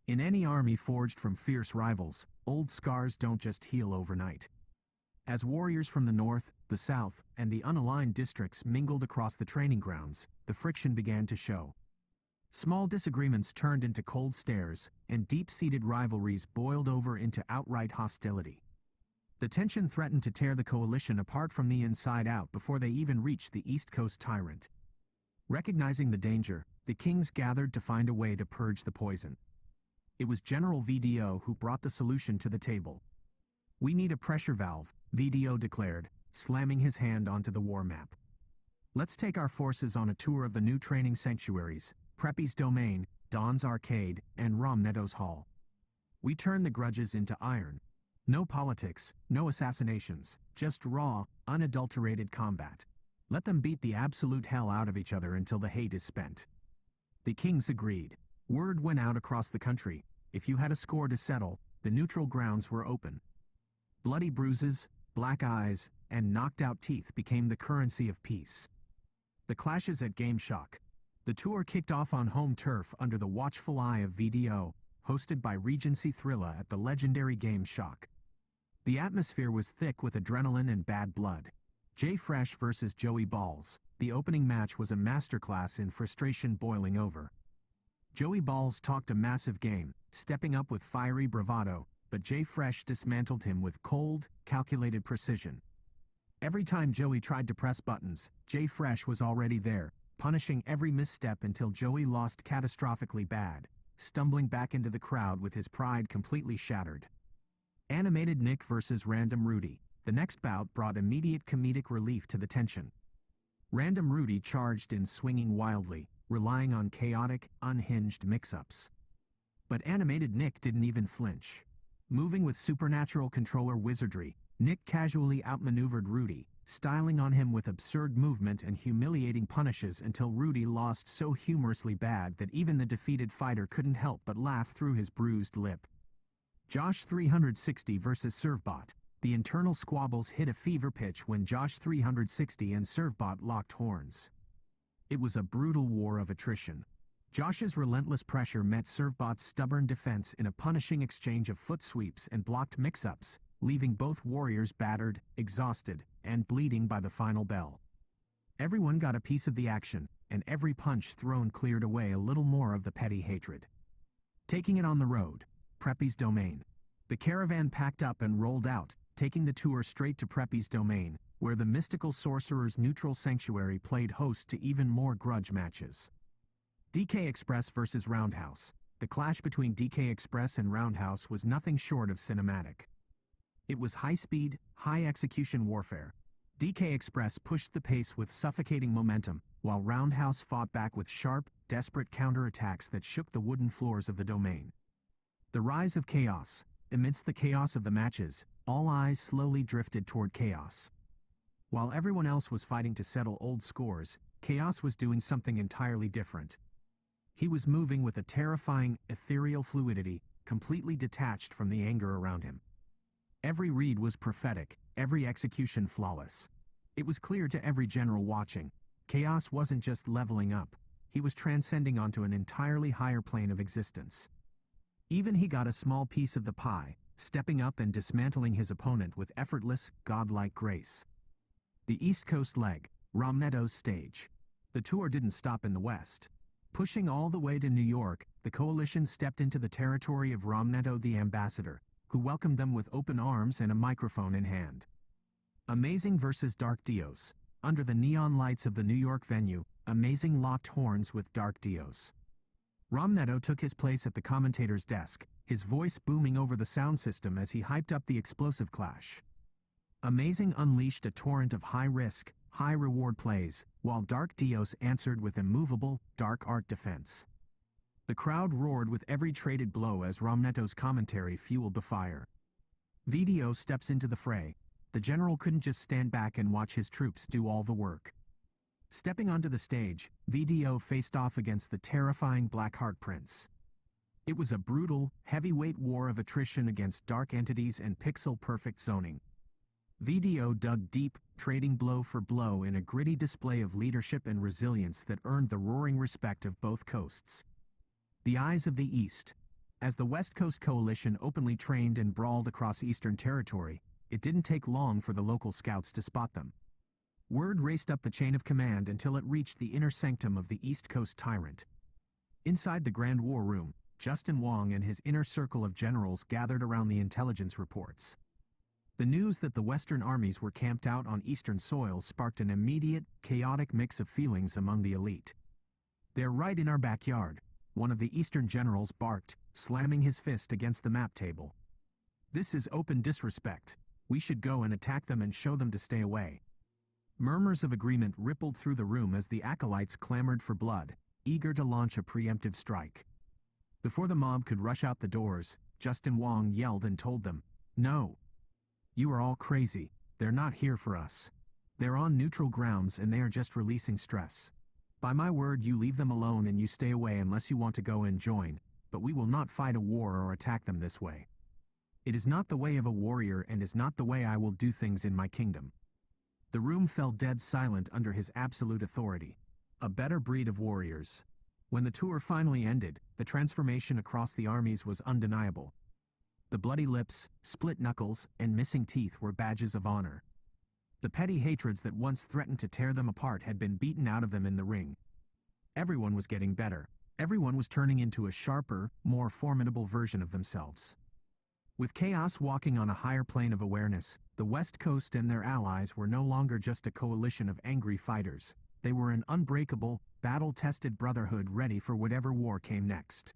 In any army forged from fierce rivals, old scars don't just heal overnight. As warriors from the north, the south, and the unaligned districts mingled across the training grounds, the friction began to show. Small disagreements turned into cold stares, and deep-seated rivalries boiled over into outright hostility. The tension threatened to tear the coalition apart from the inside out before they even reached the East Coast tyrant. Recognizing the danger, the kings gathered to find a way to purge the poison. It was General VDO who brought the solution to the table. "We need a pressure valve," VDO declared, slamming his hand onto the war map. "Let's take our forces on a tour of the new training sanctuaries, Preppy's Domain, Don's Arcade, and Romneto's Hall. We turn the grudges into iron. No politics, no assassinations, just raw, unadulterated combat. Let them beat the absolute hell out of each other until the hate is spent." The kings agreed. Word went out across the country: if you had a score to settle, the neutral grounds were open. Bloody bruises, black eyes, and knocked-out teeth became the currency of peace. The clashes at Game Shock. The tour kicked off on home turf under the watchful eye of VDO, hosted by Regency Thrilla at the legendary Game Shock. The atmosphere was thick with adrenaline and bad blood. Jay Fresh versus Joey Balls. The opening match was a masterclass in frustration boiling over. Joey Balls talked a massive game, stepping up with fiery bravado, but Jay Fresh dismantled him with cold, calculated precision. Every time Joey tried to press buttons, Jay Fresh was already there, punishing every misstep until Joey lost catastrophically bad, stumbling back into the crowd with his pride completely shattered. Animated Nick versus Random Rudy. The next bout brought immediate comedic relief to the tension. Random Rudy charged in swinging wildly, relying on chaotic, unhinged mix-ups. But Animated Nick didn't even flinch. Moving with supernatural controller wizardry, Nick casually outmaneuvered Rudy, styling on him with absurd movement and humiliating punishes until Rudy lost so humorously bad that even the defeated fighter couldn't help but laugh through his bruised lip. Josh 360 versus Servbot. The internal squabbles hit a fever pitch when Josh 360 and Servbot locked horns. It was a brutal war of attrition. Josh's relentless pressure met Servbot's stubborn defense in a punishing exchange of foot sweeps and blocked mix-ups, leaving both warriors battered, exhausted, and bleeding by the final bell. Everyone got a piece of the action, and every punch thrown cleared away a little more of the petty hatred. Taking it on the road. Preppy's Domain. The caravan packed up and rolled out, taking the tour straight to Preppy's Domain, where the mystical sorcerer's neutral sanctuary played host to even more grudge matches. DK Express versus Roundhouse. The clash between DK Express and Roundhouse was nothing short of cinematic. It was high-speed, high-execution warfare. DK Express pushed the pace with suffocating momentum, while Roundhouse fought back with sharp, desperate counterattacks that shook the wooden floors of the domain. The rise of chaos. Amidst the chaos of the matches, all eyes slowly drifted toward Chaos. While everyone else was fighting to settle old scores, Chaos was doing something entirely different. He was moving with a terrifying, ethereal fluidity, completely detached from the anger around him. Every read was prophetic, every execution flawless. It was clear to every general watching. Chaos wasn't just leveling up, he was transcending onto an entirely higher plane of existence. Even he got a small piece of the pie, stepping up and dismantling his opponent with effortless, godlike grace. The East Coast leg, Romneto's stage. The tour didn't stop in the West. Pushing all the way to New York, the coalition stepped into the territory of Romneto the Ambassador, who welcomed them with open arms and a microphone in hand. Amazing versus Dark Dios. Under the neon lights of the New York venue, Amazing locked horns with Dark Dios. Romneto took his place at the commentator's desk, his voice booming over the sound system as he hyped up the explosive clash. Amazing unleashed a torrent of high-risk, high-reward plays, while Dark Dios answered with immovable, dark art defense. The crowd roared with every traded blow as Romneto's commentary fueled the fire. VDO steps into the fray. The general couldn't just stand back and watch his troops do all the work. Stepping onto the stage, VDO faced off against the terrifying Blackheart Prince. It was a brutal, heavyweight war of attrition against dark entities and pixel-perfect zoning. VDO dug deep, trading blow for blow in a gritty display of leadership and resilience that earned the roaring respect of both coasts. The eyes of the East. As the West Coast Coalition openly trained and brawled across Eastern Territory, it didn't take long for the local scouts to spot them. Word raced up the chain of command until it reached the inner sanctum of the East Coast tyrant. Inside the Grand War Room, Justin Wong and his inner circle of generals gathered around the intelligence reports. The news that the Western armies were camped out on Eastern soil sparked an immediate, chaotic mix of feelings among the elite. "They're right in our backyard," one of the Eastern generals barked, slamming his fist against the map table. "This is open disrespect. We should go and attack them and show them to stay away." Murmurs of agreement rippled through the room as the acolytes clamored for blood, eager to launch a preemptive strike. Before the mob could rush out the doors, Justin Wong yelled and told them, "No. You are all crazy. They're not here for us. They're on neutral grounds and they are just releasing stress. By my word, you leave them alone and you stay away unless you want to go and join, but we will not fight a war or attack them this way. It is not the way of a warrior and is not the way I will do things in my kingdom." The room fell dead silent under his absolute authority. A better breed of warriors. When the tour finally ended, the transformation across the armies was undeniable. The bloody lips, split knuckles, and missing teeth were badges of honor. The petty hatreds that once threatened to tear them apart had been beaten out of them in the ring. Everyone was getting better. Everyone was turning into a sharper, more formidable version of themselves. With chaos walking on a higher plane of awareness, the West Coast and their allies were no longer just a coalition of angry fighters. They were an unbreakable, battle-tested brotherhood ready for whatever war came next.